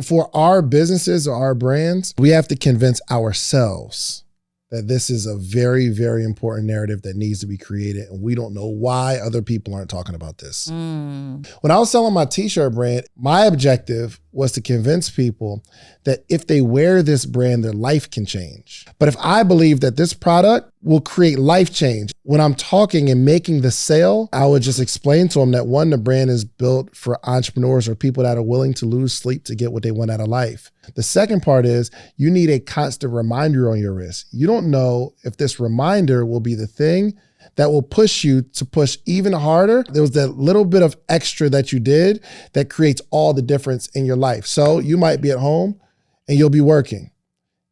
For our businesses or our brands, we have to convince ourselves that this is a very, very important narrative that needs to be created. And we don't know why other people aren't talking about this. When I was selling my t-shirt brand, my objective was to convince people that if they wear this brand, their life can change. But if I believe that this product will create life change, when I'm talking and making the sale, I would just explain to them that one, the brand is built for entrepreneurs or people that are willing to lose sleep to get what they want out of life. The second part is you need a constant reminder on your wrist. You don't know if this reminder will be the thing that will push you to push even harder. There was that little bit of extra that you did that creates all the difference in your life. So you might be at home and you'll be working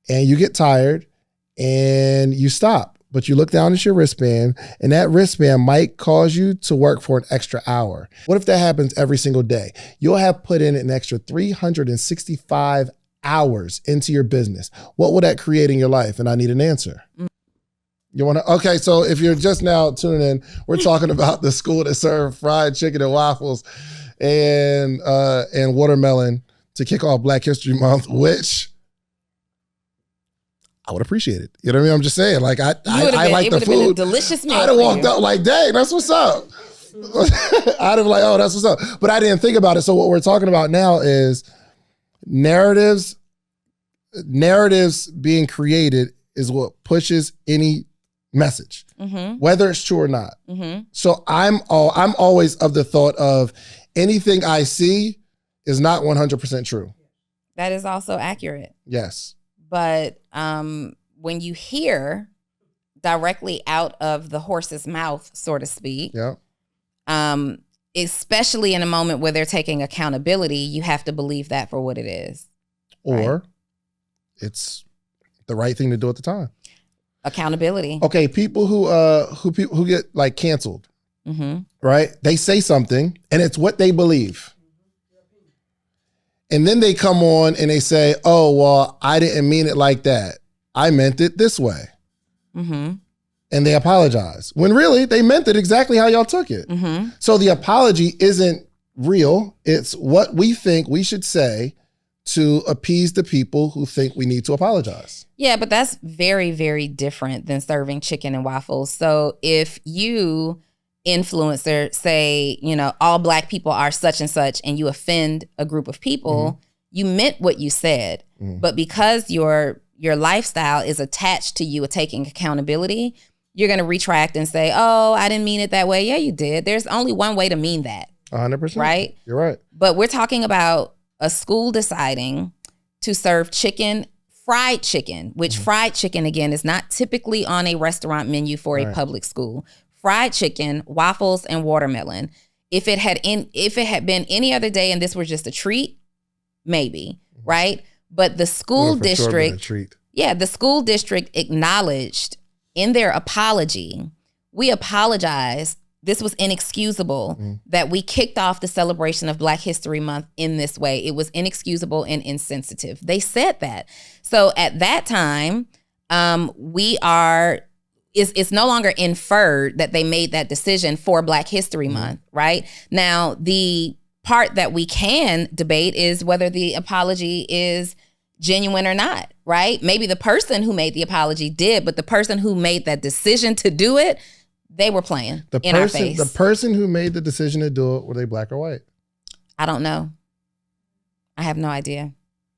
and you get tired and you stop, but you look down at your wristband and that wristband might cause you to work for an extra hour. What if that happens every single day? You'll have put in an extra 365 hours into your business. What will that create in your life? And I need an answer. You want to? Okay, so if you're just now tuning in, we're talking about the school that served fried chicken and waffles and watermelon to kick off Black History Month, which I would appreciate it. You know what I mean? I'm just saying, like I like the food. Been a delicious meal. I'd have walked out like, dang, that's what's up. I'd have like, oh, that's what's up. But I didn't think about it. So what we're talking about now is narratives being created is what pushes any message, whether it's true or not. So I'm always of the thought of anything I see is not 100% true. That is also accurate. Yes. But when you hear directly out of the horse's mouth, so to speak, especially in a moment where they're taking accountability, you have to believe that for what it is. Or it's the right thing to do at the time. Accountability. Okay, people who get like canceled, right? They say something and it's what they believe. And then they come on and they say, oh, well, I didn't mean it like that. I meant it this way. And they apologize. When really, they meant it exactly how y'all took it. So the apology isn't real. It's what we think we should say to appease the people who think we need to apologize. Yeah, but that's very, very different than serving chicken and waffles. So if you, influencer, say, you know, all Black people are such and such, and you offend a group of people, you meant what you said. But because your lifestyle is attached to you taking accountability, you're going to retract and say, oh, I didn't mean it that way. Yeah, you did. There's only one way to mean that. 100%. Right? You're right. But we're talking about a school deciding to serve fried chicken, which fried chicken, again, is not typically on a restaurant menu for a public school. Fried chicken, waffles, and watermelon. If it had been any other day and this were just a treat, maybe, right? But the school district, the school district acknowledged in their apology, we apologize. This was inexcusable that we kicked off the celebration of Black History Month in this way. It was inexcusable and insensitive. They said that. So at that time, it's no longer inferred that they made that decision for Black History Month, right? Now, the part that we can debate is whether the apology is genuine or not, right? Maybe the person who made the apology did, but the person who made that decision to do it, they were playing in our face. The person who made the decision to do it, were they Black or white? I don't know. I have no idea.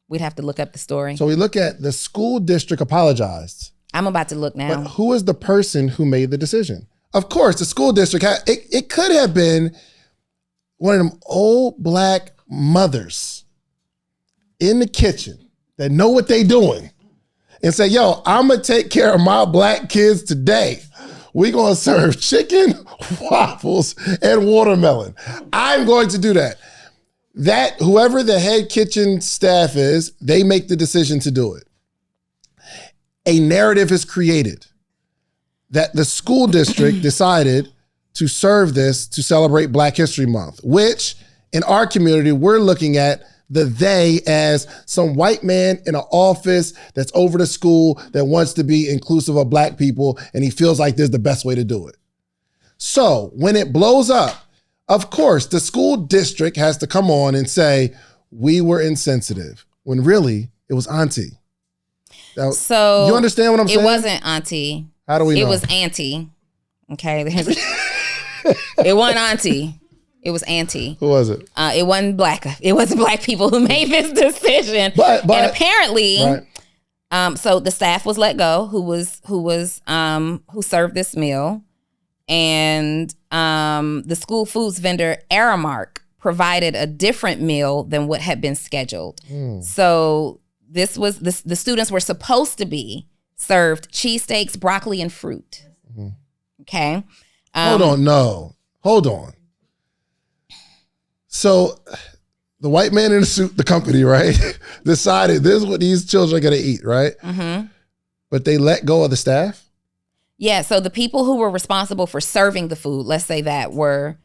We'd have to look up the story. So we look at the school district apologized. I'm about to look now. But who is the person who made the decision? Of course, the school district, it could have been one of them old Black mothers in the kitchen that know what they doing and say, yo, I'm going to take care of my Black kids today. We're going to serve chicken, waffles, and watermelon. I'm going to do that. That whoever the head kitchen staff is, they make the decision to do it. A narrative is created that the school district decided to serve this to celebrate Black History Month, which in our community, we're looking at the they as some white man in an office that's over the school that wants to be inclusive of Black people, and he feels like this is the best way to do it. So when it blows up, of course, the school district has to come on and say, we were insensitive when really it was Auntie. Now, so you understand what I'm saying? It wasn't Auntie. How do we know? It was Auntie. Okay. It wasn't Auntie. It was Auntie. Who was it? It wasn't black. It wasn't black people who made this decision. But and apparently, right. So the staff was let go who served this meal, and the school foods vendor Aramark provided a different meal than what had been scheduled. So this was the students were supposed to be served cheesesteaks, broccoli, and fruit. Okay. Hold on. So the white man in the suit, the company, right, decided this is what these children are going to eat, right? But they let go of the staff? Yeah, so the people who were responsible for serving the food, let's say that, were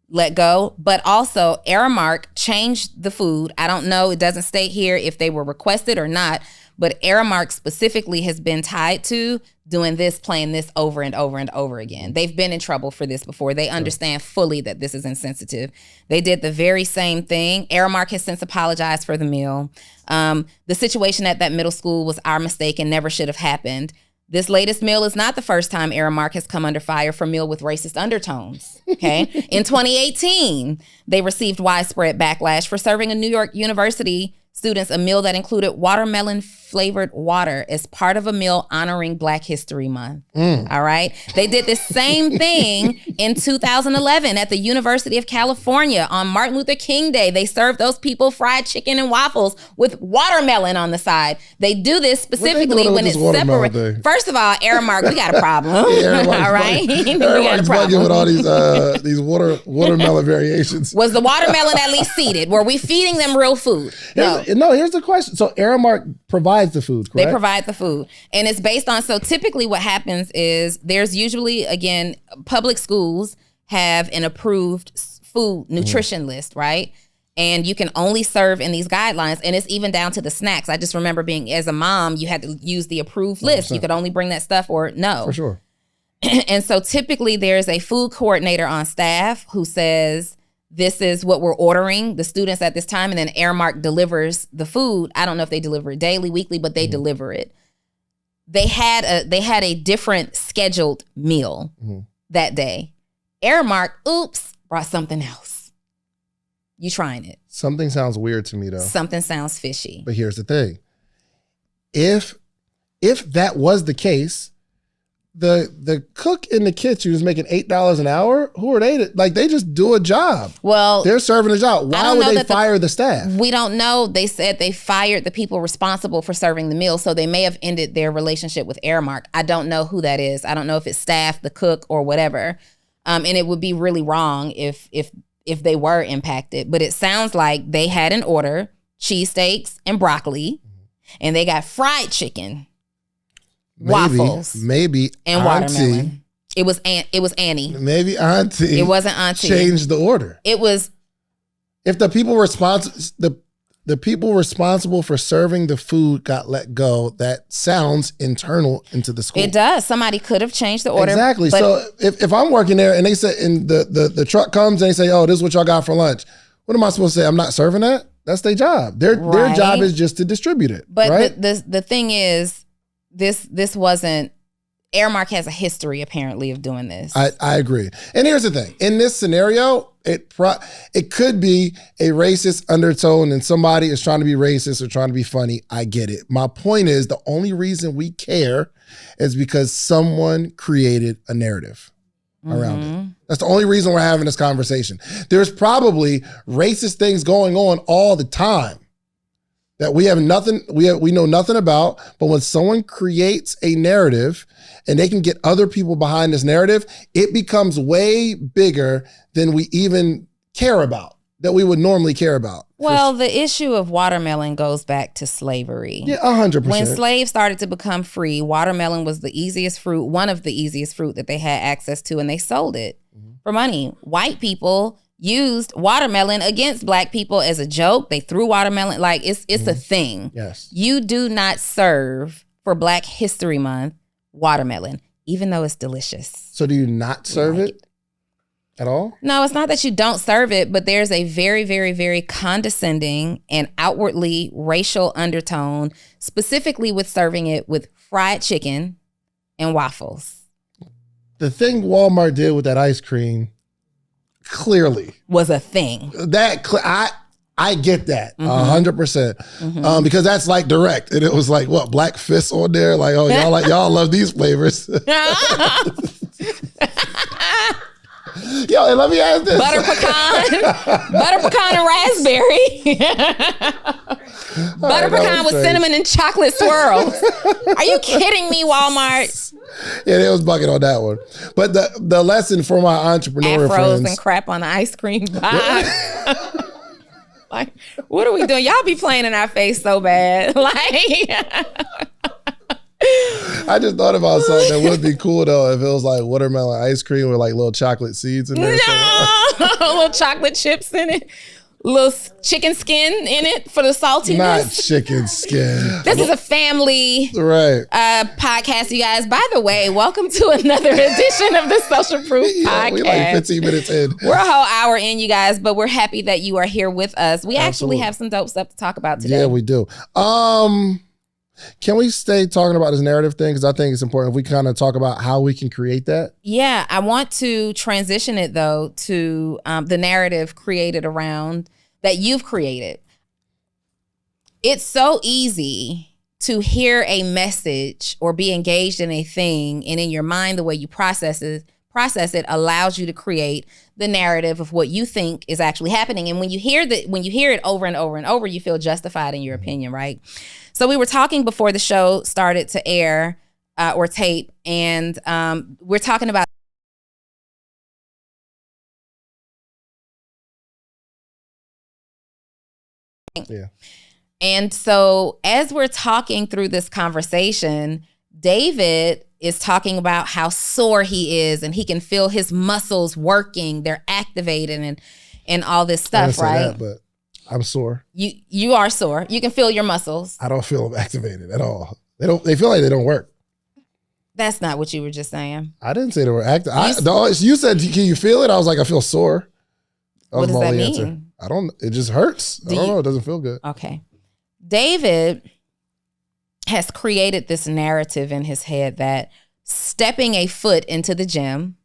let go. But also, Aramark changed the food. I don't know, it doesn't state here if they were requested or not, but Aramark specifically has been tied to doing this, playing this over and over and over again. They've been in trouble for this before. They understand fully that this is insensitive. They did the very same thing. Aramark has since apologized for the meal. The situation at that middle school was our mistake and never should have happened. This latest meal is not the first time Aramark has come under fire for meal with racist undertones, okay? In 2018, they received widespread backlash for serving a New York University students a meal that included watermelon flavored water as part of a meal honoring Black History Month. All right. They did the same thing in 2011 at the University of California on Martin Luther King Day. They served those people fried chicken and waffles with watermelon on the side. They do this specifically when it's separate. First of all, Aramark, we got a problem. All right. We got a problem with all these watermelon variations. Was the watermelon at least seeded? Were we feeding them real food? No, here's the question. So Aramark provides the food, correct? They provide the food. And it's based on, so typically what happens is there's usually, again, public schools have an approved food nutrition list, right? And you can only serve in these guidelines. And it's even down to the snacks. I just remember being, as a mom, you had to use the approved list. 100%. You could only bring that stuff or no. For sure. And so typically there's a food coordinator on staff who says, this is what we're ordering the students at this time. And then Aramark delivers the food. I don't know if they deliver it daily, weekly, but they deliver it. They had a different scheduled meal that day. Aramark, brought something else. You trying it. Something sounds weird to me though. Something sounds fishy. But here's the thing. If that was the case, the cook in the kitchen who's making $8 an hour, who are they? Like, they just do a job. Well, they're serving a job. Why would they fire the staff? We don't know. They said they fired the people responsible for serving the meal, so they may have ended their relationship with Aramark. I don't know who that is. I don't know if it's staff, the cook, or whatever. And it would be really wrong if they were impacted. But it sounds like they had an order, cheesesteaks and broccoli, and they got fried chicken. Waffles, maybe and watermelon. It was Annie. Maybe Auntie. It wasn't Auntie. Changed the order. It was. If the people the people responsible for serving the food got let go, that sounds internal into the school. It does. Somebody could have changed the order. Exactly. So if I'm working there and they say, and the truck comes and they say, "Oh, this is what y'all got for lunch," what am I supposed to say? I'm not serving that. That's their job. Their job is just to distribute it. But right? the thing is. This wasn't, Aramark has a history apparently of doing this. I agree. And here's the thing. In this scenario, it could be a racist undertone and somebody is trying to be racist or trying to be funny. I get it. My point is the only reason we care is because someone created a narrative around it. That's the only reason we're having this conversation. There's probably racist things going on all the time that we know nothing about, but when someone creates a narrative and they can get other people behind this narrative, it becomes way bigger than we even care about, that we would normally care about. Well, the issue of watermelon goes back to slavery. Yeah, 100%. When slaves started to become free, watermelon was the easiest fruit, one of the easiest fruit that they had access to, and they sold it for money. White people used watermelon against Black people as a joke. They threw watermelon, like it's a thing. Yes. You do not serve for Black History Month watermelon, even though it's delicious. So do you not serve it? At all? No, it's not that you don't serve it, but there's a very, very, very condescending and outwardly racial undertone, specifically with serving it with fried chicken and waffles. The thing Walmart did with that ice cream clearly was a thing. I get that 100%, because that's like direct, and it was like what, black fists on there, like, oh, y'all love these flavors. Yo, and let me ask this: butter pecan and raspberry, butter pecan with cinnamon and chocolate swirls. Are you kidding me, Walmart? Yeah, they was bugging on that one. But the lesson for my entrepreneur Afros friends and crap on the ice cream box. Like, what are we doing? Y'all be playing in our face so bad. Like, I just thought about something that would be cool though if it was like watermelon ice cream with like little chocolate seeds in there. No, little chocolate chips in it. Little chicken skin in it for the saltiness. Not chicken skin. This is a family podcast, you guys. By the way, welcome to another edition of the Social Proof Podcast. We like 15 minutes in. We're a whole hour in, you guys, but we're happy that you are here with us. We actually have some dope stuff to talk about today. Yeah, we do. Can we stay talking about this narrative thing? Because I think it's important if we kind of talk about how we can create that. Yeah, I want to transition it, though, to the narrative created around that you've created. It's so easy to hear a message or be engaged in a thing, and in your mind, the way you process it allows you to create the narrative of what you think is actually happening. And when you hear it over and over and over, you feel justified in your opinion, right? So we were talking before the show started to air or tape, and we're talking about And so as we're talking through this conversation, David is talking about how sore he is, and he can feel his muscles working. They're activated and all this stuff, right? That, but I'm sore. You are sore. You can feel your muscles. I don't feel them activated at all. They feel like they don't work. That's not what you were just saying. I didn't say they were active. You said, can you feel it? I was like, I feel sore. What does that mean? I don't, it just hurts. I don't know. It doesn't feel good. Okay. David has created this narrative in his head that stepping a foot into the gym,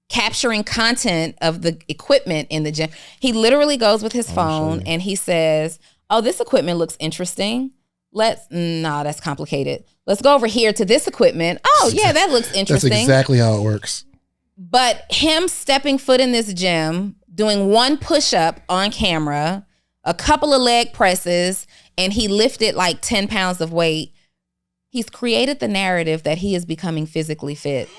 capturing content of the equipment in the gym. He literally goes with his phone and he says, oh, this equipment looks interesting. That's complicated. Let's go over here to this equipment. Oh, yeah, that looks interesting. That's exactly how it works. But him stepping foot in this gym, doing one push-up on camera, a couple of leg presses, and he lifted like 10 pounds of weight. He's created the narrative that he is becoming physically fit.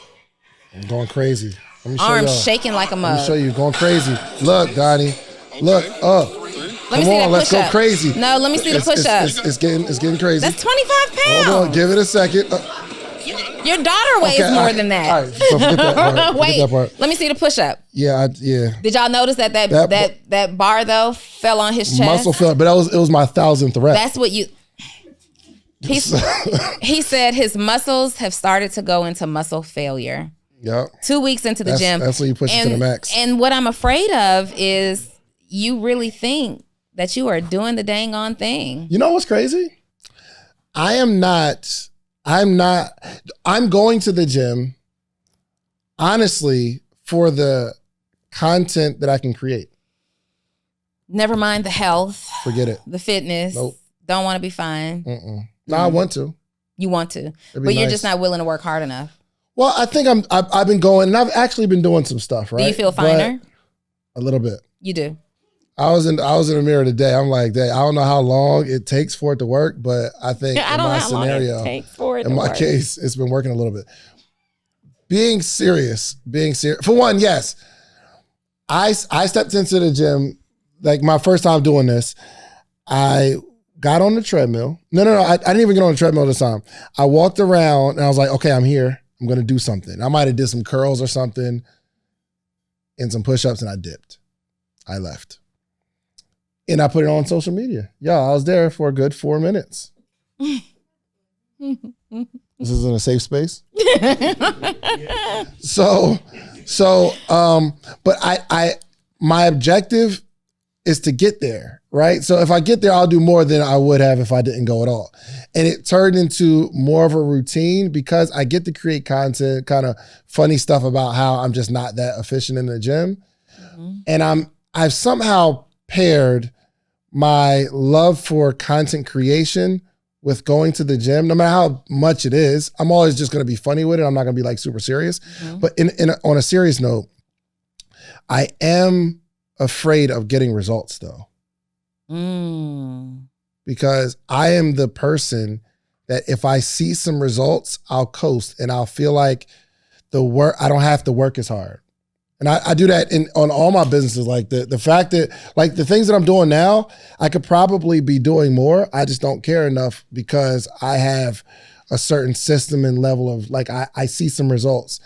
I'm going crazy. Let me show Arms shaking like a mug. Let me show you. Going crazy. Look, Donni. Look up. Let's go crazy. No, let me see the push-up. It's getting crazy. That's 25 pounds. Hold on. Give it a second. Your daughter weighs more than that. All right. So forget that part. Wait, let me see the push-up. Yeah. Did y'all notice that bar though fell on his chest? Muscle fell, but it was my 1,000th rep. That's what you. He said his muscles have started to go into muscle failure. Yeah. 2 weeks into the gym. That's when you push it to the max. And what I'm afraid of is you really think that you are doing the dang on thing. You know what's crazy? I'm going to the gym, honestly, for the content that I can create. Never mind the health. Forget it. The fitness. Nope. Don't want to be fine. No, I want to. You want to, but you're just not willing to work hard enough. Well, I think I've been going, and I've actually been doing some stuff, right? Do you feel finer? But a little bit. You do. I was in the mirror today. I'm like, I don't know how long it takes for it to work, but I think in my scenario, in my case, it's been working a little bit. Being serious. For one, yes, I stepped into the gym, like my first time doing this. I got on the treadmill. No, I didn't even get on the treadmill this time. I walked around and I was like, okay, I'm here. I'm going to do something. I might have did some curls or something and some push-ups, and I dipped. I left. And I put it on social media. Yeah, I was there for a good 4 minutes. This is in a safe space. So So, but my objective is to get there, right? So if I get there, I'll do more than I would have if I didn't go at all. And it turned into more of a routine because I get to create content, kind of funny stuff about how I'm just not that efficient in the gym. Mm-hmm. And I've somehow paired my love for content creation with going to the gym, no matter how much it is. I'm always just going to be funny with it. I'm not going to be like super serious. Mm-hmm. But on a serious note, I am afraid of getting results though. Because I am the person that if I see some results, I'll coast and I'll feel like I don't have to work as hard. And I do that on all my businesses. Like the fact that like the things that I'm doing now, I could probably be doing more. I just don't care enough because I have a certain system and level of like, I see some results.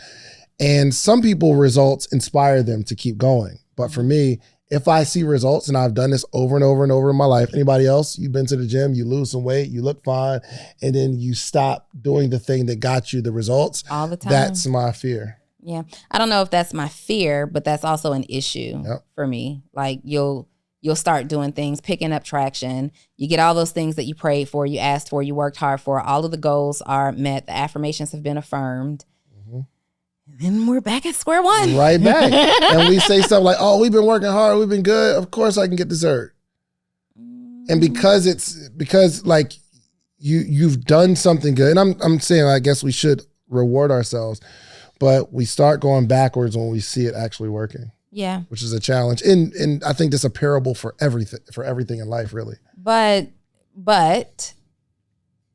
And some people results inspire them to keep going. But for me, if I see results, and I've done this over and over and over in my life, anybody else, you've been to the gym, you lose some weight, you look fine, and then you stop doing the thing that got you the results. All the time. That's my fear. Yeah. I don't know if that's my fear, but that's also an issue for me. Like you'll start doing things, picking up traction. You get all those things that you prayed for, you asked for, you worked hard for. All of the goals are met. The affirmations have been affirmed. Mm-hmm. And then we're back at square one. Right back. And we say stuff like, oh, we've been working hard. We've been good. Of course I can get dessert. And because like you've done something good. And I'm saying, I guess we should reward ourselves. But we start going backwards when we see it actually working. Yeah. Which is a challenge. And I think that's a parable for everything in life, really. But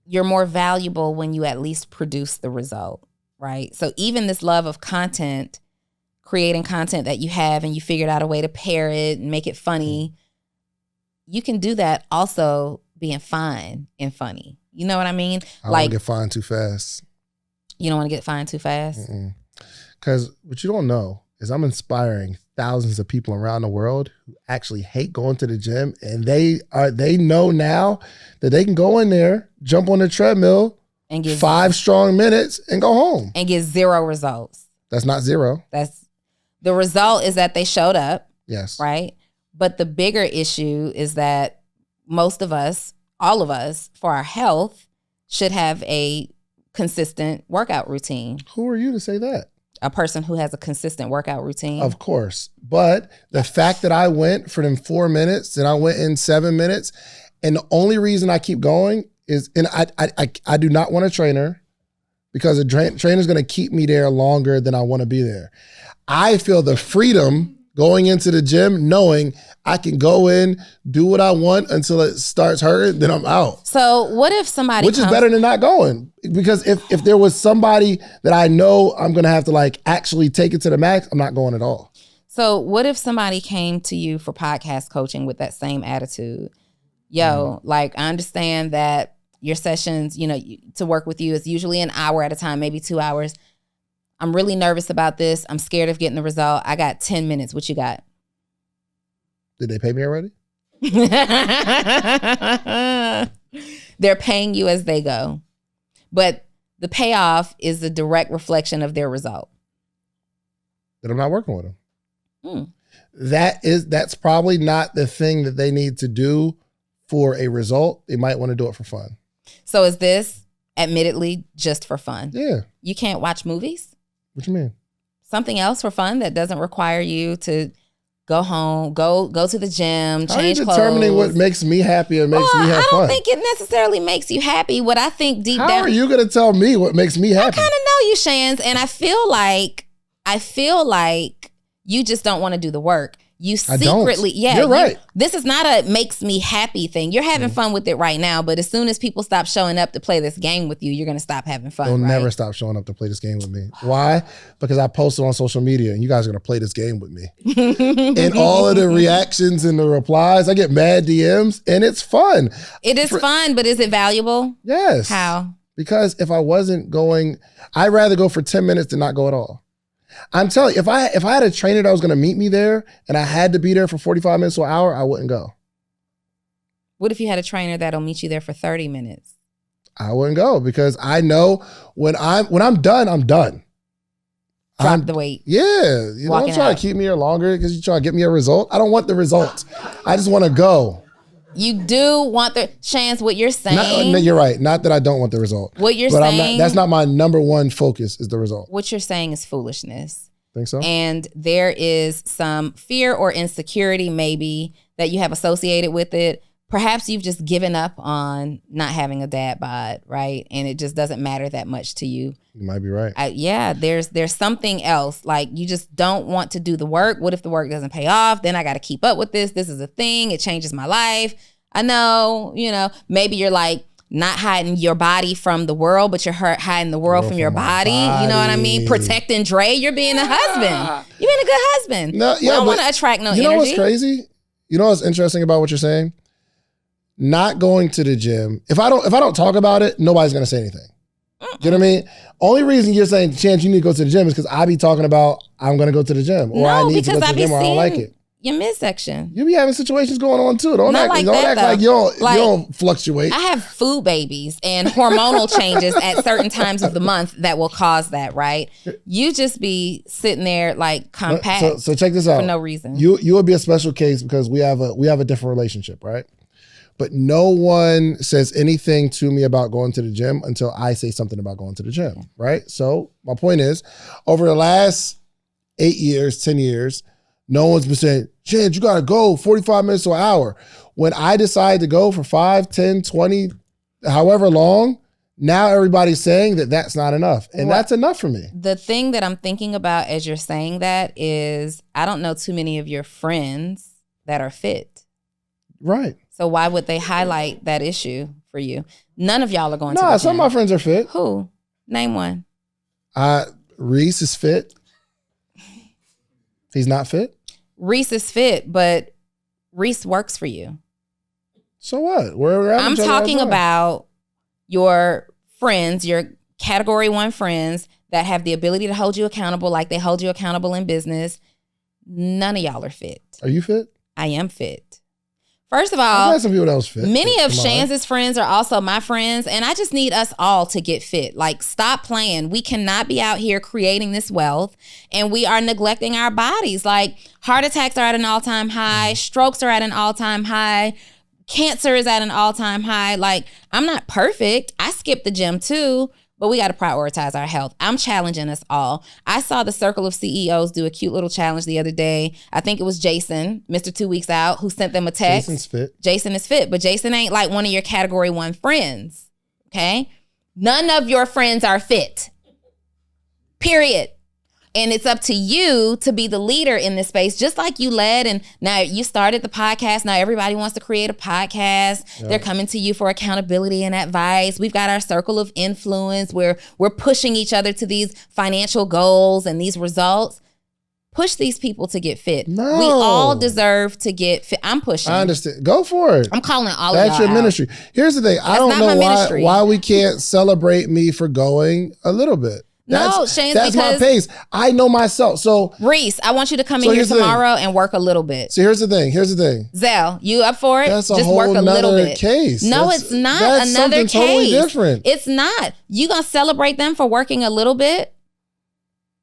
you're more valuable when you at least produce the result, right? So even this love of content, creating content that you have and you figured out a way to pair it and make it funny, you can do that also being fine and funny. You know what I mean? I don't want to get fined too fast. You don't want to get fined too fast? Because what you don't know is I'm inspiring thousands of people around the world who actually hate going to the gym, and they know now that they can go in there, jump on the treadmill, and get 5 strong minutes and go home. And get 0 results. That's not 0. The result is that they showed up. Yes. Right? But the bigger issue is that most of us, all of us, for our health, should have a consistent workout routine. Who are you to say that? A person who has a consistent workout routine. Of course. But the fact that I went for them 4 minutes and I went in 7 minutes, and the only reason I keep going is, and I do not want a trainer because a trainer's going to keep me there longer than I want to be there. I feel the freedom going into the gym, knowing I can go in, do what I want until it starts hurting, then I'm out. So what if somebody Which is better than not going. Because if there was somebody that I know I'm going to have to like actually take it to the max, I'm not going at all. So what if somebody came to you for podcast coaching with that same attitude? Like I understand that your sessions, to work with you is usually an hour at a time, maybe 2 hours. I'm really nervous about this. I'm scared of getting the result. I got 10 minutes. What you got? Did they pay me already? They're paying you as they go. But the payoff is a direct reflection of their result. Then I'm not working with them. That's probably not the thing that they need to do for a result. They might want to do it for fun. So is this admittedly just for fun? Yeah. You can't watch movies? What you mean? Something else for fun that doesn't require you to go home, go to the gym, change clothes. How are you determining what makes me happy and makes me have fun? I don't think it necessarily makes you happy. What I think deep down. How are you going to tell me what makes me happy? I kind of know you, Shans, and I feel like you just don't want to do the work. You secretly, you're right. This is not a makes me happy thing. You're having fun with it right now, but as soon as people stop showing up to play this game with you, you're going to stop having fun. They'll never stop showing up to play this game with me. Why? Because I posted on social media and you guys are going to play this game with me. And all of the reactions and the replies, I get mad DMs and it's fun. It is fun, but is it valuable? Yes. How? Because if I wasn't going, I'd rather go for 10 minutes than not go at all. I'm telling you, if I had a trainer that was going to meet me there and I had to be there for 45 minutes to an hour, I wouldn't go. What if you had a trainer that'll meet you there for 30 minutes? I wouldn't go because I know when I'm done, I'm done. drop the weight. Yeah. You don't try to keep me here longer because you try to get me a result. I don't want the results. I just want to go. You do want the chance. What you're saying. You're right. Not that I don't want the result. What you're saying. That's not my number one focus is the result. What you're saying is foolishness. Think so? And there is some fear or insecurity maybe that you have associated with it. Perhaps you've just given up on not having a dad bod, right? And it just doesn't matter that much to you. You might be right. There's something else. Like you just don't want to do the work. What if the work doesn't pay off? Then I got to keep up with this. This is a thing. It changes my life. I know, maybe you're like not hiding your body from the world, but you're hiding the world from your body. You know what I mean? Protecting Dre. You're being a husband. You're being a good husband. No, yeah, I don't want to attract no energy. You know what's crazy? You know what's interesting about what you're saying? Not going to the gym. If I don't talk about it, nobody's gonna say anything. You know what I mean? Only reason you're saying, Chance, you need to go to the gym is because I be talking about I'm gonna go to the gym, or I need to go to the gym, or I don't like it. Your midsection. You be having situations going on too. Don't act like you don't fluctuate. I have food babies and hormonal changes at certain times of the month that will cause that, right? You just be sitting there like compact. So check this out. For no reason. You would be a special case because we have a different relationship, right? But no one says anything to me about going to the gym until I say something about going to the gym, right? So my point is, over the last 8 years, 10 years, no one's been saying, Chance, you gotta go 45 minutes to an hour. When I decide to go for 5, 10, 20, however long, now everybody's saying that that's not enough. And that's enough for me. The thing that I'm thinking about as you're saying that is, I don't know too many of your friends that are fit. Right. So why would they highlight that issue for you? None of y'all are going to the gym. No, some of my friends are fit. Who? Name one. Reese is fit. He's not fit? Reese is fit, but Reese works for you. So what? I'm talking about your friends, your category 1 friends that have the ability to hold you accountable like they hold you accountable in business. None of y'all are fit. Are you fit? I am fit. First of all, some people that was fit. Many of Shanz's friends are also my friends, and I just need us all to get fit. Like, stop playing. We cannot be out here creating this wealth, and we are neglecting our bodies. Like, heart attacks are at an all-time high. Strokes are at an all-time high. Cancer is at an all-time high. Like, I'm not perfect. I skipped the gym too, but we got to prioritize our health. I'm challenging us all. I saw the Circle of CEOs do a cute little challenge the other day. I think it was Jason, Mr. 2 Weeks Out, who sent them a text. Jason's fit. Jason is fit, but Jason ain't like one of your category 1 friends, okay? None of your friends are fit, period. And it's up to you to be the leader in this space, just like you led. And now you started the podcast. Now everybody wants to create a podcast. Yep. They're coming to you for accountability and advice. We've got our circle of influence where we're pushing each other to these financial goals and these results. Push these people to get fit. No. We all deserve to get fit. I'm pushing. I understand. Go for it. I'm calling all of y'all. That's your ministry. Here's the thing. I don't know why we can't celebrate me for going a little bit. Shane, that's my pace. I know myself. So Reese, I want you to come in here tomorrow and work a little bit. So here's the thing. Zell, you up for it? That's just work a little bit. Case. No, it's not that's another case. Totally different. It's not. You gonna celebrate them for working a little bit?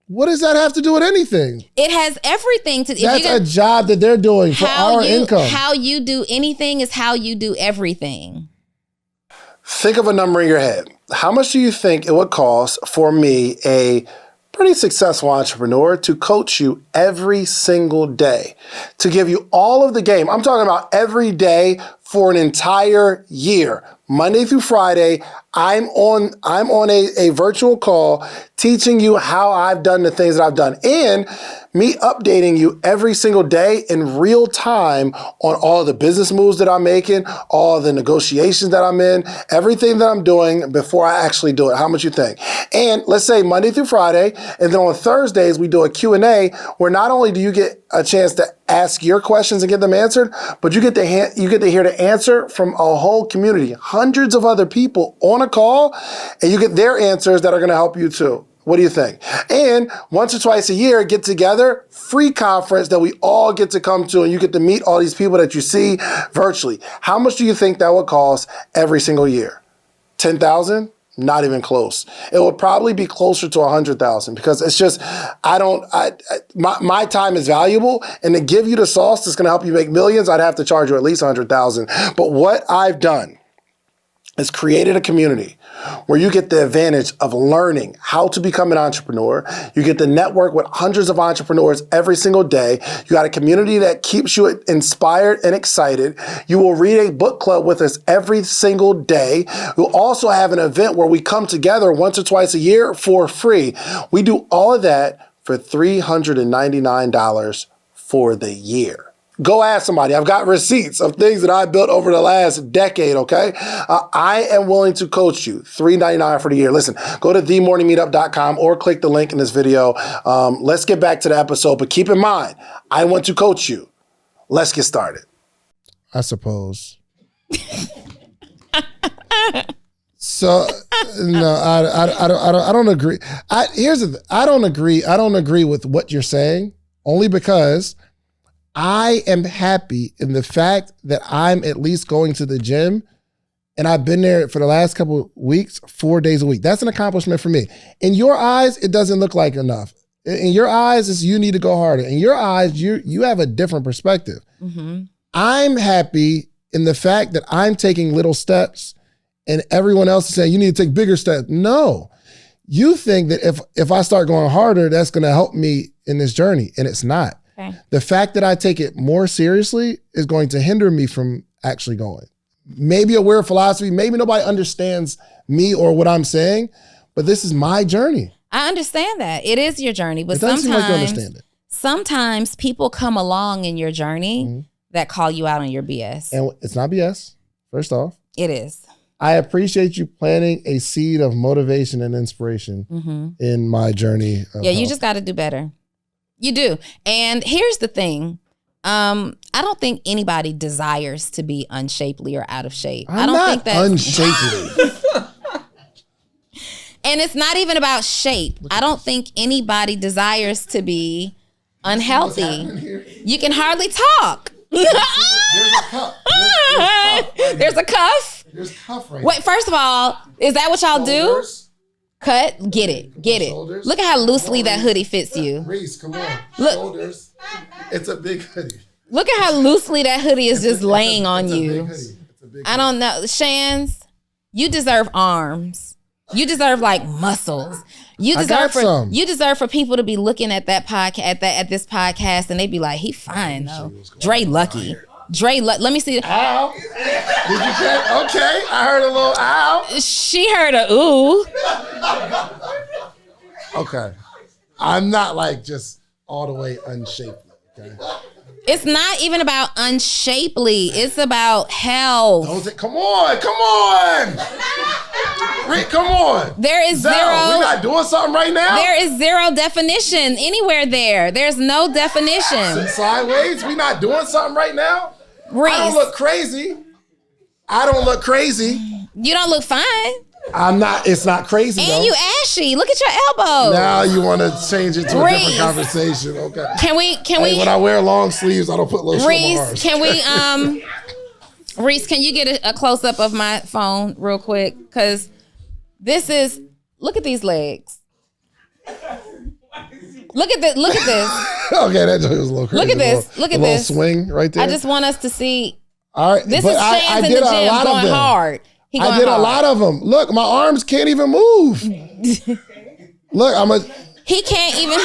What does that have to do with anything? It has everything to do. That's a job that they're doing for our income. How you do anything is how you do everything. Think of a number in your head. How much do you think it would cost for me, a pretty successful entrepreneur, to coach you every single day, to give you all of the game? I'm talking about every day for an entire year, Monday through Friday. I'm on a virtual call teaching you how I've done the things that I've done, and me updating you every single day in real time on all the business moves that I'm making, all the negotiations that I'm in, everything that I'm doing before I actually do it. How much you think? And let's say Monday through Friday, and then on Thursdays we do a Q&A where not only do you get a chance to ask your questions and get them answered, but you get to hear the answer from a whole community, hundreds of other people on a call, and you get their answers that are going to help you too. What do you think? And once or twice a year, get together, free conference that we all get to come to, and you get to meet all these people that you see virtually. How much do you think that would cost every single year? $10,000? Not even close. It would probably be closer to 100,000 because it's just, my time is valuable, and to give you the sauce that's going to help you make millions, I'd have to charge you at least 100,000. But what I've done is created a community where you get the advantage of learning how to become an entrepreneur. You get to network with hundreds of entrepreneurs every single day. You got a community that keeps you inspired and excited. You will read a book club with us every single day. We'll also have an event where we come together once or twice a year for free. We do all of that for $399 for the year. Go ask somebody. I've got receipts of things that I built over the last decade, okay? I am willing to coach you. $399 for the year. Listen, go to themorningmeetup.com or click the link in this video. Let's get back to the episode, but keep in mind, I want to coach you. Let's get started. I suppose. So, no, I don't agree. Here's the thing. I don't agree with what you're saying, only because I am happy in the fact that I'm at least going to the gym, and I've been there for the last couple of weeks, 4 days a week. That's an accomplishment for me. In your eyes, it doesn't look like enough. In your eyes, it's you need to go harder. In your eyes, you have a different perspective. Mm-hmm. I'm happy in the fact that I'm taking little steps, and everyone else is saying you need to take bigger steps. No, you think that if I start going harder, that's going to help me in this journey, and it's not. Okay. The fact that I take it more seriously is going to hinder me from actually going. Maybe a weird philosophy, maybe nobody understands me or what I'm saying, but this is my journey. I understand that. It is your journey, but it doesn't seem like you understand it. Sometimes people come along in your journey that call you out on your BS. And it's not BS, first off. It is. I appreciate you planting a seed of motivation and inspiration in my journey. Yeah, you just got to do better. You do. And here's the thing. I don't think anybody desires to be unshapely or out of shape. I don't think that's unshapely. And it's not even about shape. I don't think anybody desires to be unhealthy. You can hardly talk. There's a cuff. There's a cuff? There's a cuff right Wait, first of all, is that what y'all do? Cut, get it. Shoulders. Look at how loosely that hoodie fits you. Reese, come on. Look. Shoulders. It's a big hoodie. Look at how loosely that hoodie is just laying on you. I don't know. Shans, you deserve arms. You deserve like muscles. You deserve for people to be looking at that podcast at this podcast and they be like, he fine though. Dre lucky. Let me see. Ow. Did you check? Okay. I heard a little ow. She heard a ooh. Okay. I'm not like just all the way unshapely. Okay. It's not even about unshapely. It's about health. Come on. Rick, come on. There is zero. We're not doing something right now? There is zero definition anywhere there. There's no definition. Sit sideways. We not doing something right now? Reese. I don't look crazy. You don't look fine. I'm not. It's not crazy, and though. You ashy. Look at your elbow. Now you want to change it to a different conversation. Okay. Can we? When I wear long sleeves, I don't put lotion on my arms. Can we? Reese, can you get a close up of my phone real quick? Because this is. Look at these legs. Look at this. Okay, that joke was a little crazy. Look at this. Look at this. Swing right there. I just want us to see. All right. This is Shans in the gym going hard. I did a lot of them. Look, my arms can't even move. Look, He can't even.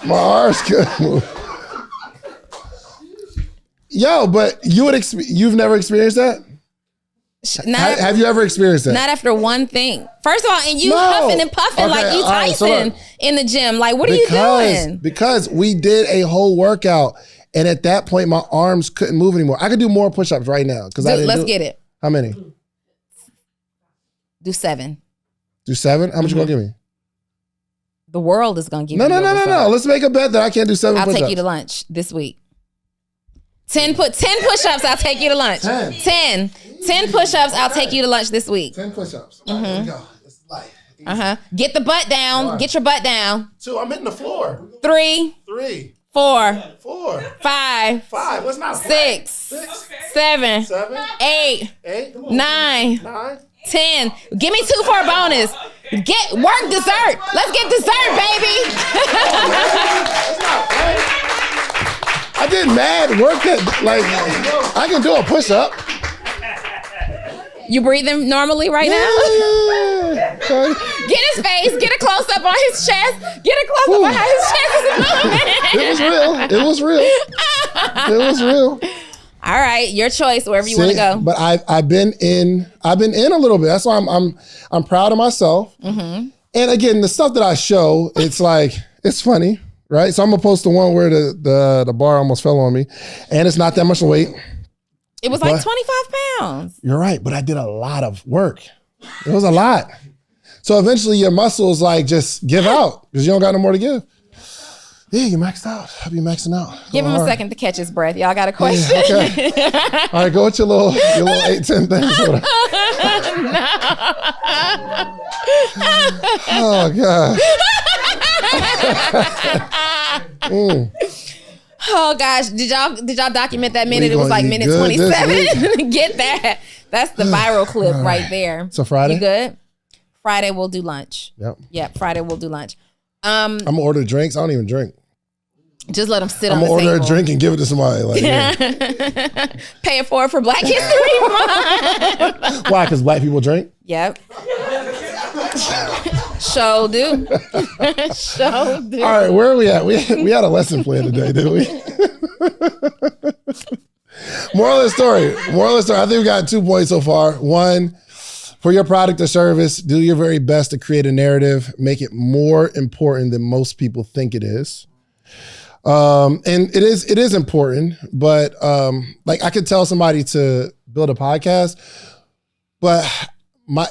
My arms can't move. Yo, but you've never experienced that? Have you ever experienced that? Not after one thing. First of all, and you huffing and puffing like you Tyson in the gym. Like, what are you doing? Because we did a whole workout. And at that point, my arms couldn't move anymore. I could do more push-ups right now. Let's get it. How many? Do 7. Do 7? How much you gonna give me? The world is gonna give you. No. Let's make a bet that I can't do 7 push-ups. I'll take you to lunch this week. 10 push-ups, I'll take you to lunch. 10 push-ups, I'll take you to lunch this week. 10 push-ups. All right, here we go. It's light. Get the butt down. Right. Get your butt down. 2, I'm hitting the floor. 3. 4. 5. What's not 6. 7. 8. 9. 10. Give me 2 for a bonus. Work dessert. Let's get dessert, baby. I did mad work that, like, I can do a push-up. You breathing normally right now? Yeah. Get his face. Get a close-up on his chest. Get a close-up on how his chest is moving. It was real. All right, your choice, wherever you want to go. But I've been in a little bit. That's why I'm proud of myself. Mm-hmm. And again, the stuff that I show, it's like, it's funny, right? So I'm gonna post the one where the bar almost fell on me, and it's not that much weight. It was like 25 pounds. You're right, but I did a lot of work. It was a lot. So eventually your muscles like just give out because you don't got no more to give. Yeah, you maxed out. I'll be maxing out. Give him a second to catch his breath. Y'all got a question? Yeah, okay. All right, go with your little 8-10 things. No. Oh, God. Oh gosh, did y'all document that minute? It was like minute 27. Get that. That's the viral clip right there. So Friday? You good? Friday we'll do lunch. Yep, Friday we'll do lunch. I'm gonna order drinks. I don't even drink. Just let them sit on the table. I'm gonna order table. a drink and give it to somebody. Like, pay it forward for Black History Month. Why? Because black people drink? Yep. Show do. Show do. All right, where are we at? We had a lesson plan today, didn't we? Moral of the story. I think we got 2 points so far. 1, for your product or service, do your very best to create a narrative, make it more important than most people think it is. And it is important, but like I could tell somebody to build a podcast, but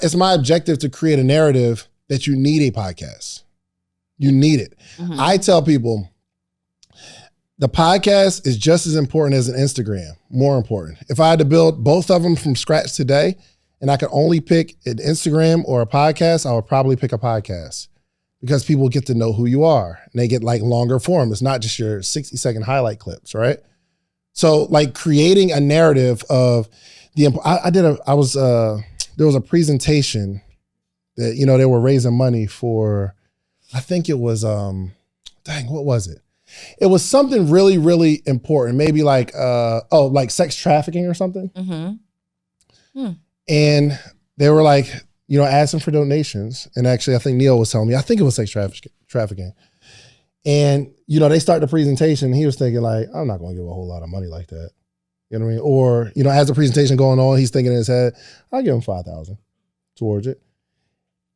it's my objective to create a narrative that you need a podcast. You need it. Mm-hmm. I tell people the podcast is just as important as an Instagram, more important. If I had to build both of them from scratch today and I could only pick an Instagram or a podcast, I would probably pick a podcast because people get to know who you are and they get like longer form. It's not just your 60-second highlight clips, right? So like creating a narrative of there was a presentation that, they were raising money for, I think it was, what was it? It was something really, really important. Maybe like, like sex trafficking or something. Mm-hmm. And they were like, asking for donations. And actually, I think Neil was telling me, I think it was sex trafficking. And, they start the presentation and he was thinking like, I'm not going to give a whole lot of money like that. You know what I mean? Or, as the presentation going on, he's thinking in his head, I'll give him $5,000 towards it.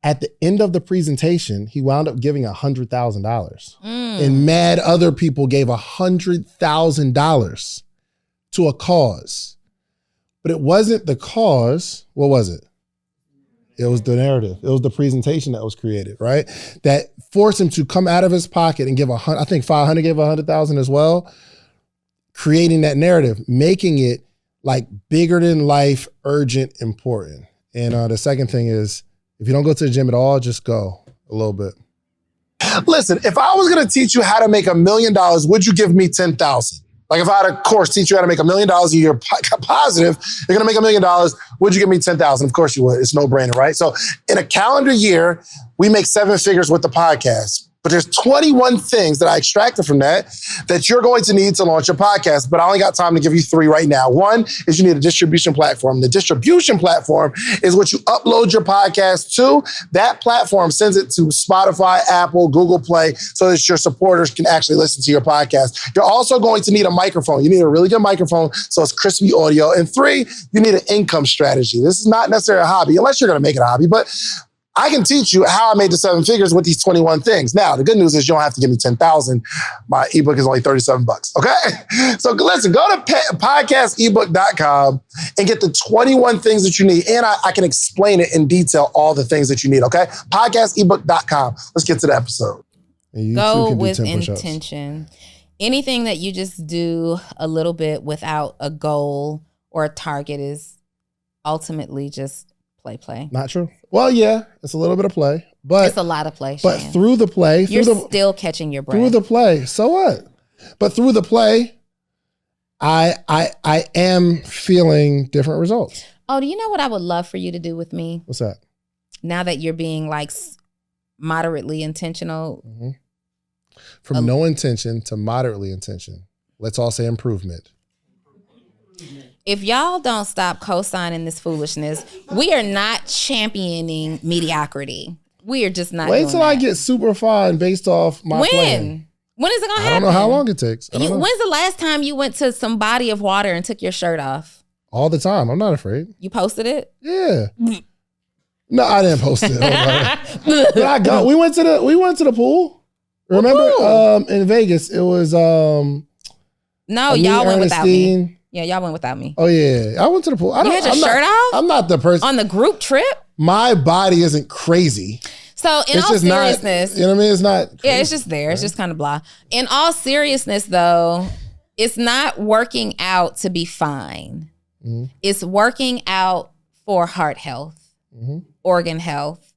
At the end of the presentation, he wound up giving $100,000. And mad other people gave $100,000 to a cause. But it wasn't the cause. What was it? It was the narrative. It was the presentation that was created, right? That forced him to come out of his pocket and give I think 500 gave 100,000 as well. Creating that narrative, making it like bigger than life, urgent, important. And the second thing is, if you don't go to the gym at all, just go a little bit. Listen, if I was gonna teach you how to make $1 million, would you give me 10,000? Like if I had a course teach you how to make $1 million a year positive, you're gonna make $1 million, would you give me 10,000? Of course you would, it's no brainer, right? So in a calendar year, we make 7 figures with the podcast. But there's 21 things that I extracted from that you're going to need to launch your podcast. But I only got time to give you 3 right now. 1 is you need a distribution platform. The distribution platform is what you upload your podcast to. That platform sends it to Spotify, Apple, Google Play, so that your supporters can actually listen to your podcast. You're also going to need a microphone. You need a really good microphone so it's crispy audio. And 3, you need an income strategy. This is not necessarily a hobby, unless you're going to make it a hobby. But I can teach you how I made the 7 figures with these 21 things. Now, the good news is you don't have to give me 10,000. My ebook is only $37, okay? So listen, go to podcastebook.com and get the 21 things that you need. And I can explain it in detail, all the things that you need, okay? Podcastebook.com. Let's get to the episode. Go with intention. Anything that you just do a little bit without a goal or a target is ultimately just play. Not true. Well, yeah, it's a little bit of play, but it's a lot of play. But through the play, you're still catching your breath. Through the play, so what? But through the play, I am feeling different results. Oh, do you know what I would love for you to do with me? What's that? Now that you're being like moderately intentional. Mm-hmm. From no intention to moderately intention. Let's all say improvement. If y'all don't stop co-signing this foolishness, we are not championing mediocrity. We are just not. Wait till I get super fine based off my plan. When is it gonna happen? I don't know how long it takes. When's the last time you went to some body of water and took your shirt off? All the time. I'm not afraid. You posted it? Yeah. No, I didn't post it. But I go. We went to the pool. Remember in Vegas? It was no, y'all went without me. Yeah, y'all went without me. Oh yeah, I went to the pool. You had your shirt off? I'm not the person on the group trip. My body isn't crazy. So in all seriousness, you know what I mean? It's not crazy. Yeah, it's just there. Right? It's just kind of blah. In all seriousness, though, it's not working out to be fine. Mm-hmm. It's working out for heart health, organ health,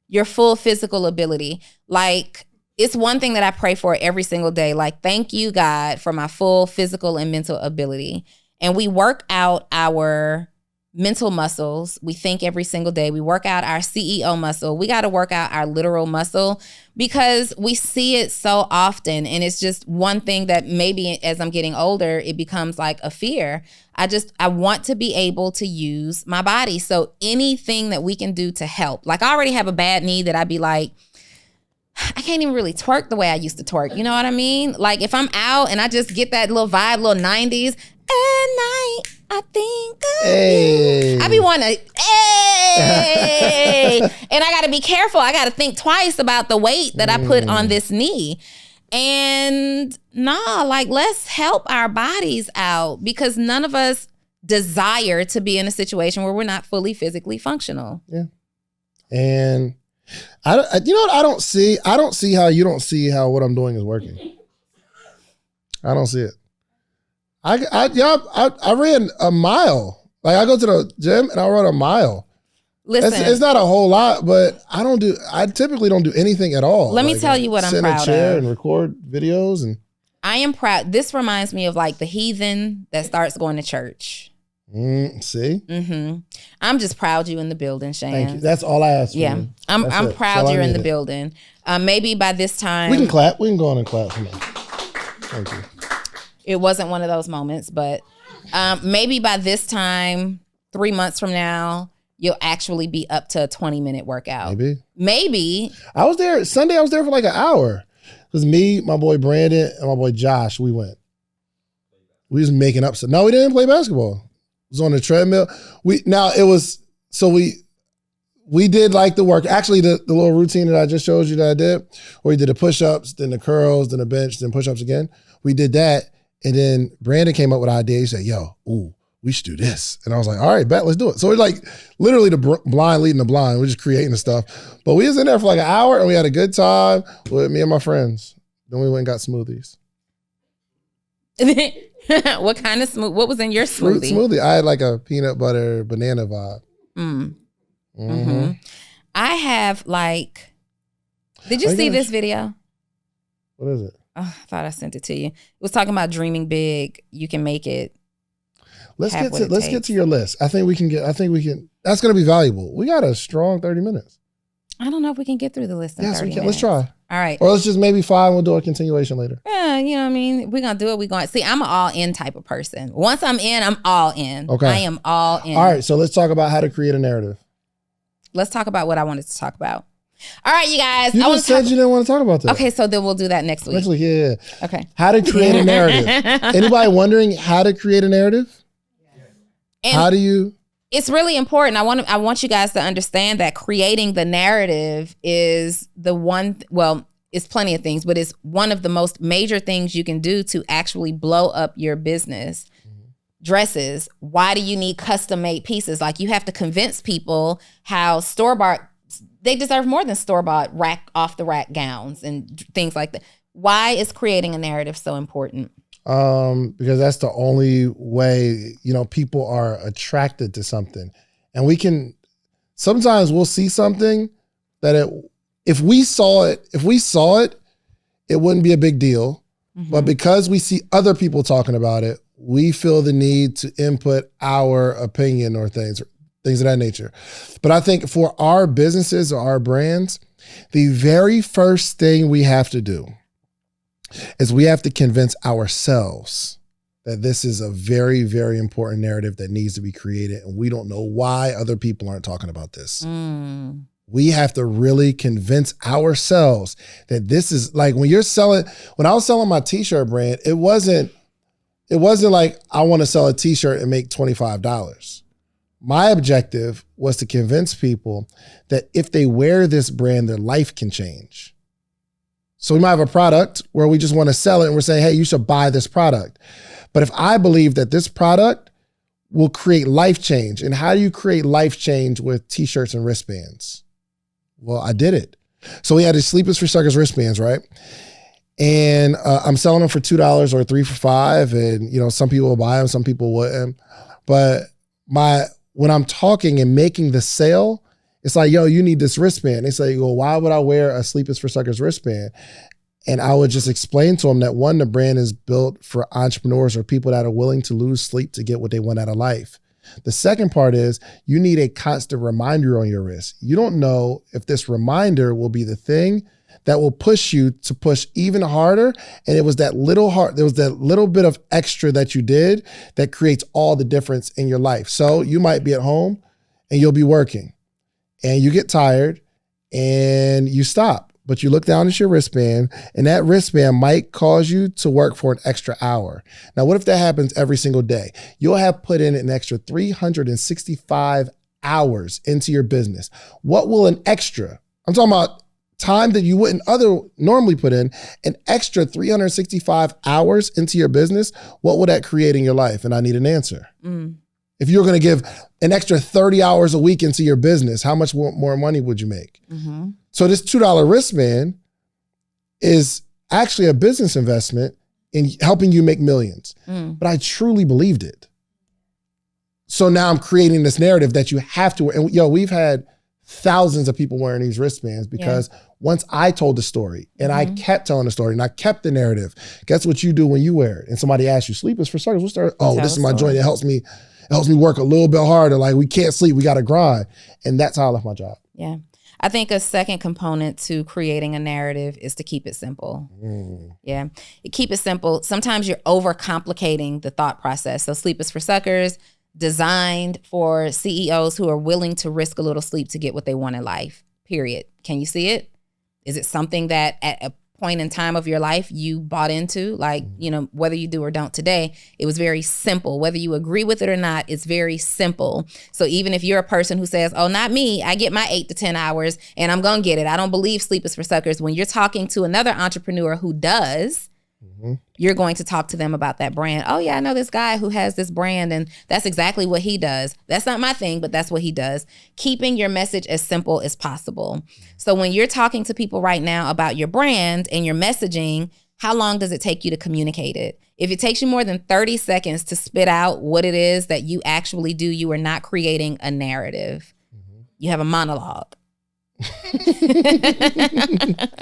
your full physical ability. Like, it's one thing that I pray for every single day. Like, thank you, God, for my full physical and mental ability. And we work out our mental muscles. We think every single day. We work out our CEO muscle. We got to work out our literal muscle because we see it so often. And it's just one thing that maybe as I'm getting older, it becomes like a fear. I want to be able to use my body. So anything that we can do to help. Like, I already have a bad knee that I'd be like, I can't even really twerk the way I used to twerk. You know what I mean? Like, if I'm out and I just get that little vibe, little 90s, at night, I think of you. I be wanting to, hey. And I got to be careful. I got to think twice about the weight that I put on this knee. And like, let's help our bodies out because none of us desire to be in a situation where we're not fully physically functional. Yeah. And you know what I don't see? I don't see how you don't see how what I'm doing is working. I don't see it. I ran a mile. Like, I go to the gym and I run a mile. Listen, it's not a whole lot, but I typically don't do anything at all. Let me tell you what I'm proud of. Sit in a chair and record videos. And I am proud. This reminds me of like the heathen that starts going to church. See? Mm-hmm. I'm just proud you in the building, Shan. Thank you. That's all I ask for. Yeah. I'm proud you're in the building. Maybe by this time. We can clap. We can go on and clap for me. Thank you. It wasn't one of those moments, but maybe by this time, 3 months from now, you'll actually be up to a 20-minute workout. Maybe. I was there Sunday. I was there for like an hour. It was me, my boy Brandon, and my boy Josh. We went. We was making up stuff. No, we didn't play basketball. It was on the treadmill. We did like the work. Actually, the little routine that I just showed you that I did, where we did the push-ups, then the curls, then the bench, then push-ups again. We did that. And then Brandon came up with an idea. He said, we should do this. And I was like, all right, bet, let's do it. So we're like literally the blind leading the blind. We're just creating the stuff. But we was in there for like an hour and we had a good time with me and my friends. Then we went and got smoothies. What kind of smoothie? What was in your smoothie? Fruit smoothie. I had like a peanut butter banana vibe. Mm-hmm. I have like, did you see this video? What is it? Oh, I thought I sent it to you. It was talking about dreaming big. You can make it. Let's get to your list. I think we can. That's going to be valuable. We got a strong 30 minutes. I don't know if we can get through the list in 30 we can. minutes. Let's try. All right. Or let's just maybe 5. We'll do a continuation later. Yeah, you know what I mean? We're going to do it. We're going to see. I'm an all in type of person. Once I'm in, I'm all in. Okay. I am all in. All right. So let's talk about how to create a narrative. Let's talk about what I wanted to talk about. All right, you guys. You just said you didn't want to talk about that. Okay, so then we'll do that next week. Next week, yeah. Okay. How to create a narrative. Anybody wondering how to create a narrative? And how do you? It's really important. I want you guys to understand that creating the narrative is the one. Well, it's plenty of things, but it's one of the most major things you can do to actually blow up your business. Dresses. Why do you need custom made pieces? Like, you have to convince people how store-bought. They deserve more than store-bought off the rack gowns and things like that. Why is creating a narrative so important? Because that's the only way, people are attracted to something. And sometimes we'll see something that if we saw it, it wouldn't be a big deal. Mm-hmm. But because we see other people talking about it, we feel the need to input our opinion or things. things of that nature. But I think for our businesses or our brands, the very first thing we have to do is we have to convince ourselves that this is a very, very important narrative that needs to be created. And we don't know why other people aren't talking about this. We have to really convince ourselves that this is like when I was selling my t-shirt brand, it wasn't like I want to sell a t-shirt and make $25. My objective was to convince people that if they wear this brand, their life can change. So we might have a product where we just want to sell it and we're saying, hey, you should buy this product. But if I believe that this product will create life change, and how do you create life change with t-shirts and wristbands? Well, I did it. So we had the Sleep is for Suckers wristbands, right? And I'm selling them for $2 or 3 for $5. And some people will buy them, some people wouldn't. But when I'm talking and making the sale, it's like, yo, you need this wristband. They say, well, why would I wear a Sleep is for Suckers wristband? And I would just explain to them that one, the brand is built for entrepreneurs or people that are willing to lose sleep to get what they want out of life. The second part is you need a constant reminder on your wrist. You don't know if this reminder will be the thing that will push you to push even harder. And it was that little bit of extra that you did that creates all the difference in your life. So you might be at home and you'll be working and you get tired and you stop. But you look down at your wristband, and that wristband might cause you to work for an extra hour. Now, what if that happens every single day? You'll have put in an extra 365 hours into your business. What will an extra, I'm talking about time that you wouldn't normally put in, an extra 365 hours into your business, what will that create in your life? And I need an answer. If you're going to give an extra 30 hours a week into your business, how much more money would you make? So this $2 wristband is actually a business investment in helping you make millions. But I truly believed it. So now I'm creating this narrative that you have to wear. And we've had thousands of people wearing these wristbands because once I told the story and I kept telling the story and I kept the narrative, guess what you do when you wear it? And somebody asks you, Sleep is for Suckers. This is my joint. It helps me work a little bit harder. Like we can't sleep, we got to grind. And that's how I left my job. Yeah. I think a second component to creating a narrative is to keep it simple. Yeah. Keep it simple. Sometimes you're overcomplicating the thought process. So Sleep is for Suckers, designed for CEOs who are willing to risk a little sleep to get what they want in life, period. Can you see it? Is it something that at a point in time of your life you bought into? Like, whether you do or don't today, it was very simple. Whether you agree with it or not, it's very simple. So even if you're a person who says, oh, not me, I get my 8 to 10 hours and I'm going to get it. I don't believe Sleep is for Suckers. When you're talking to another entrepreneur who does, you're going to talk to them about that brand. Oh yeah, I know this guy who has this brand and that's exactly what he does. That's not my thing, but that's what he does. Keeping your message as simple as possible. So when you're talking to people right now about your brand and your messaging, how long does it take you to communicate it? If it takes you more than 30 seconds to spit out what it is that you actually do, you are not creating a narrative. You have a monologue.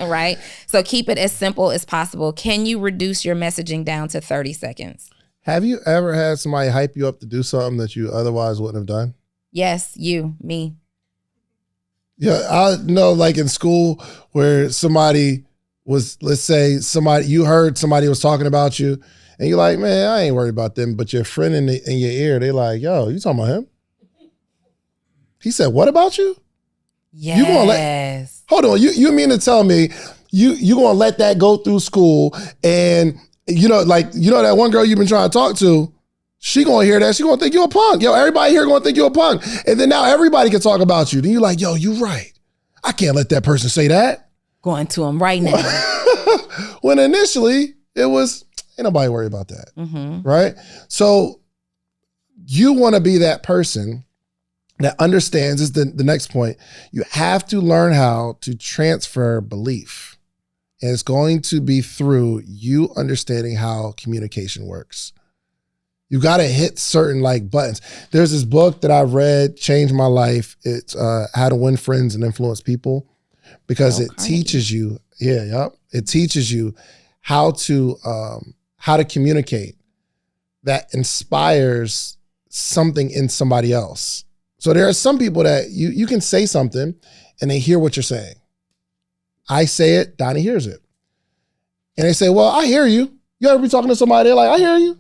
Right? So keep it as simple as possible. Can you reduce your messaging down to 30 seconds? Have you ever had somebody hype you up to do something that you otherwise wouldn't have done? Yes, me. Yeah, I know, like in school where somebody was, let's say you heard somebody was talking about you and you're like, man, I ain't worried about them. But your friend in your ear, they like, yo, you talking about him? He said, what about you? Yes. Hold on. You mean to tell me you gonna let that go through school and that one girl you've been trying to talk to, she gonna hear that, she gonna think you a punk. Yo, everybody here gonna think you a punk. And then now everybody can talk about you. Then you're like, yo, you right. I can't let that person say that. Going to him right now. When initially it was, ain't nobody worried about that. Right? So you wanna be that person that understands, is the next point. You have to learn how to transfer belief. And it's going to be through you understanding how communication works. You got to hit certain buttons. There's this book that I read, changed my life. It's How to Win Friends and Influence People, because it teaches you, it teaches you how to communicate that inspires something in somebody else. So there are some people that you can say something and they hear what you're saying. I say it, Donni hears it. And they say, well, I hear you. You ever be talking to somebody, they're like, I hear you.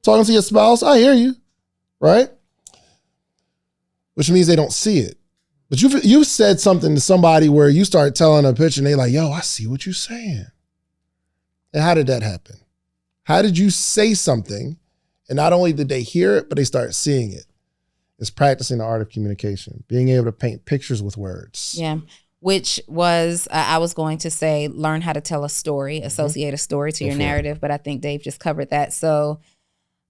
Talking to your spouse, I hear you, right? Which means they don't see it. But you said something to somebody where you start telling a picture and they like, yo, I see what you're saying. And how did that happen? How did you say something and not only did they hear it, but they start seeing it? It's practicing the art of communication, being able to paint pictures with words. Yeah, which was, I was going to say, learn how to tell a story, associate a story to your narrative, but I think Dave just covered that. So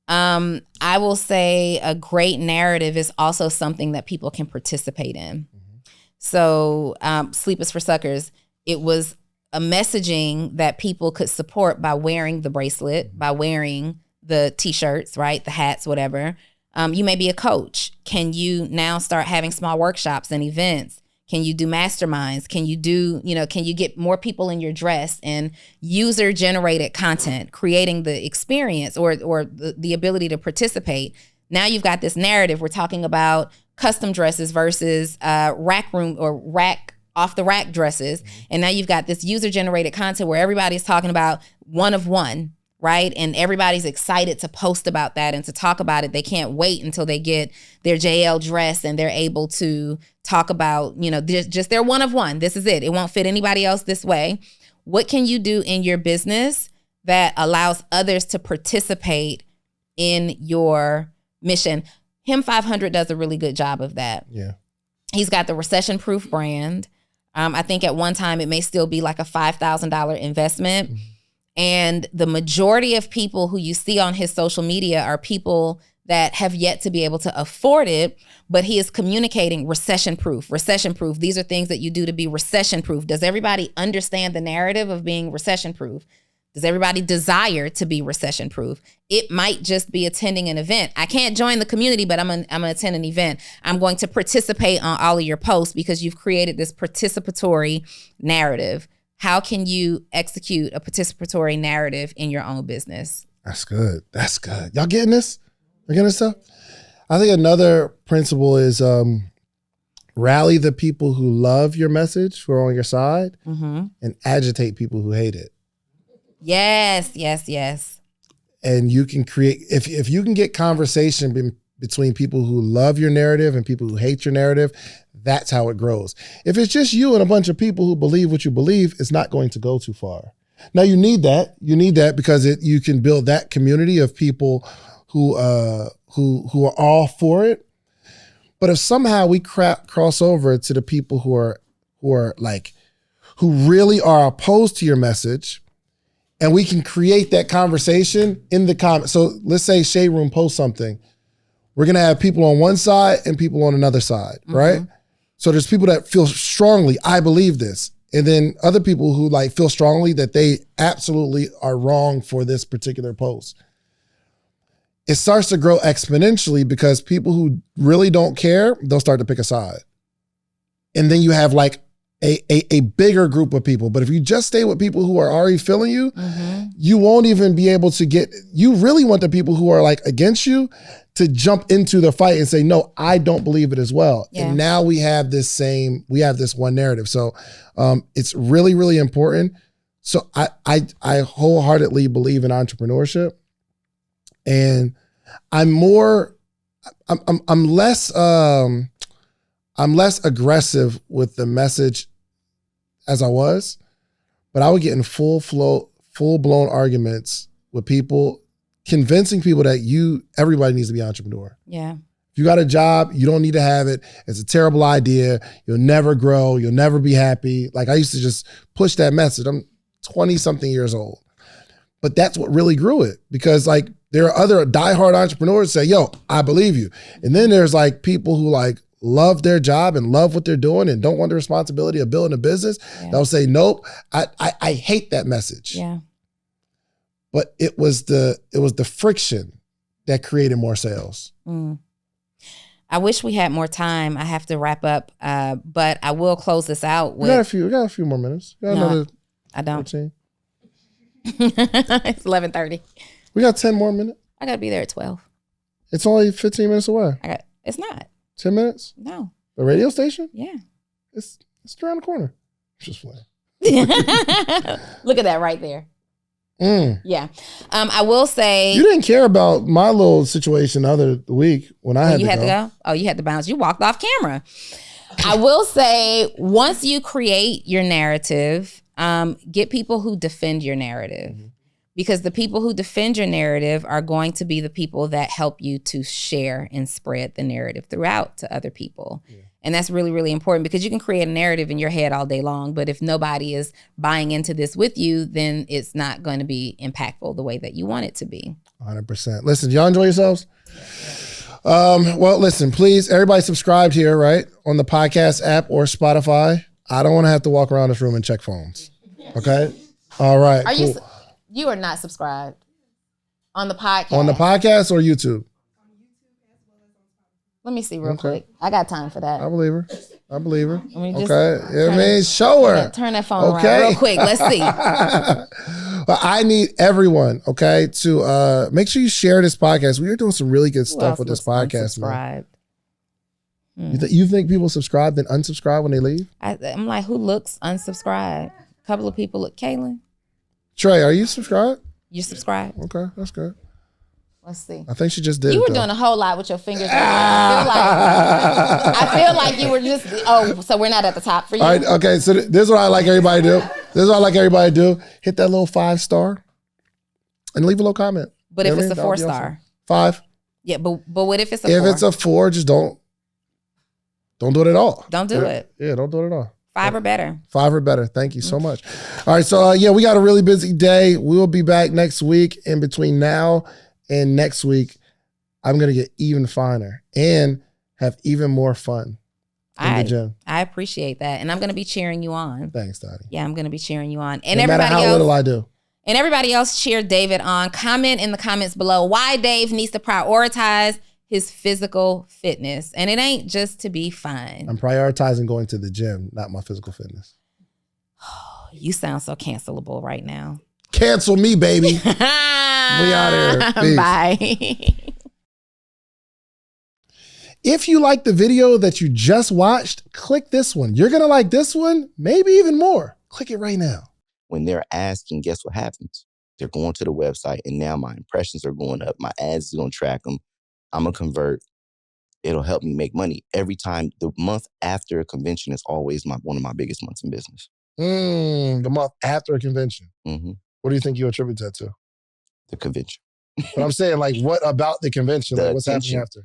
I will say a great narrative is also something that people can participate in. So Sleep is for Suckers, it was a messaging that people could support by wearing the bracelet, by wearing the t-shirts, right? The hats, whatever. You may be a coach. Can you now start having small workshops and events? Can you do masterminds? Can you do, can you get more people in your dress and user generated content, creating the experience or the ability to participate? Now you've got this narrative. We're talking about custom dresses versus rack room or rack off the rack dresses. And now you've got this user generated content where everybody's talking about one of one, right? And everybody's excited to post about that and to talk about it. They can't wait until they get their JL dress and they're able to talk about, just they're one of one. This is it. It won't fit anybody else this way. What can you do in your business that allows others to participate in your mission? Him 500 does a really good job of that. Yeah. He's got the recession-proof brand. I think at one time it may still be like a $5,000 investment. Mm-hmm. And the majority of people who you see on his social media are people that have yet to be able to afford it, but he is communicating recession-proof. These are things that you do to be recession-proof. Does everybody understand the narrative of being recession-proof? Does everybody desire to be recession-proof? It might just be attending an event. I can't join the community, but I'm gonna attend an event. I'm going to participate on all of your posts because you've created this participatory narrative. How can you execute a participatory narrative in your own business? That's good. Y'all getting this? You getting this stuff? I think another principle is rally the people who love your message, who are on your side, and agitate people who hate it. Yes. And you can create, if you can get conversation between people who love your narrative and people who hate your narrative, that's how it grows. If it's just you and a bunch of people who believe what you believe, it's not going to go too far. Now you need that. You need that because you can build that community of people who are all for it. But if somehow we cross over to the people who really are opposed to your message, and we can create that conversation in the comments. So let's say Shade Room posts something. We're gonna have people on one side and people on another side, right? So there's people that feel strongly, I believe this. And then other people who feel strongly that they absolutely are wrong for this particular post. It starts to grow exponentially because people who really don't care, they'll start to pick a side. And then you have a bigger group of people. But if you just stay with people who are already feeling you, you won't even be able to you really want the people who are against you to jump into the fight and say, no, I don't believe it as well. Yeah. And now we have this one narrative. So it's really, really important. So I wholeheartedly believe in entrepreneurship, and I'm less aggressive with the message as I was, but I would get in full-blown arguments with people, convincing people that everybody needs to be an entrepreneur. Yeah. If you got a job, you don't need to have it. It's a terrible idea. You'll never grow. You'll never be happy. I used to just push that message. I'm 20-something years old. But that's what really grew it, because there are other diehard entrepreneurs that say, yo, I believe you. And then there's people who love their job and love what they're doing and don't want the responsibility of building a business. Yeah. They'll say, nope, I hate that message. Yeah. But it was the friction that created more sales. I wish we had more time. I have to wrap up, but I will close this out with. We got a few more minutes. No, I don't. 14. It's 11:30. We got 10 more minutes. I gotta be there at 12. It's only 15 minutes away. It's not. 10 minutes? No. The radio station? Yeah. It's around the corner. Just playing. Look at that right there. Yeah. I will say. You didn't care about my little situation the other week when I had to go. Oh, you had to bounce. You walked off camera. I will say, once you create your narrative, get people who defend your narrative. Mm-hmm. Because the people who defend your narrative are going to be the people that help you to share and spread the narrative throughout to other people. Yeah. And that's really, really important, because you can create a narrative in your head all day long, but if nobody is buying into this with you, then it's not going to be impactful the way that you want it to be. 100%. Listen, y'all enjoy yourselves? Well, listen, please, everybody subscribed here, right? On the podcast app or Spotify. I don't want to have to walk around this room and check phones. Okay? All right. Are cool. You are not subscribed on the podcast? On the podcast or YouTube? Let me see real quick. I got time for that. I believe her. Okay. Show her. Turn that phone around real quick. Let's see. Well, I need everyone, okay, to make sure you share this podcast. We are doing some really good stuff with this podcast, man. You think people subscribe then unsubscribe when they leave? I'm like, who looks unsubscribed? A couple of people look. Kaylin? Trey, are you subscribed? You subscribed? Okay, that's good. Let's see. I think she just did. You were doing a whole lot with your fingers. I feel like you were just. So we're not at the top for you. All right. Okay. So this is what I like everybody to do. Hit that little 5-star, and leave a little comment. But if it's a 4-star, 5. Yeah, but what if it's a 4? If it's a 4, just don't do it at all. Don't do it. Yeah, don't do it at all. 5 or better. 5 or better. Thank you so much. All right. So we got a really busy day. We will be back next week. In between now and next week, I'm going to get even finer and have even more fun in the gym. I appreciate that. And I'm going to be cheering you on. Thanks, Donni. Yeah, I'm going to be cheering you on. And no matter how little I do. And everybody else cheer David on. Comment in the comments below why Dave needs to prioritize his physical fitness. And it ain't just to be fine. I'm prioritizing going to the gym, not my physical fitness. You sound so cancelable right now. Cancel me, baby. We out here. Peace. Bye. If you like the video that you just watched, click this one. You're going to like this one, maybe even more. Click it right now. When they're asking, guess what happens? They're going to the website, and now my impressions are going up. My ads are going to track them. I'm going to convert. It'll help me make money. Every time, the month after a convention is always one of my biggest months in business. The month after a convention. Mm-hmm. What do you think you attribute that to? The convention. But I'm saying, like, what about the convention? Like, what's happening after?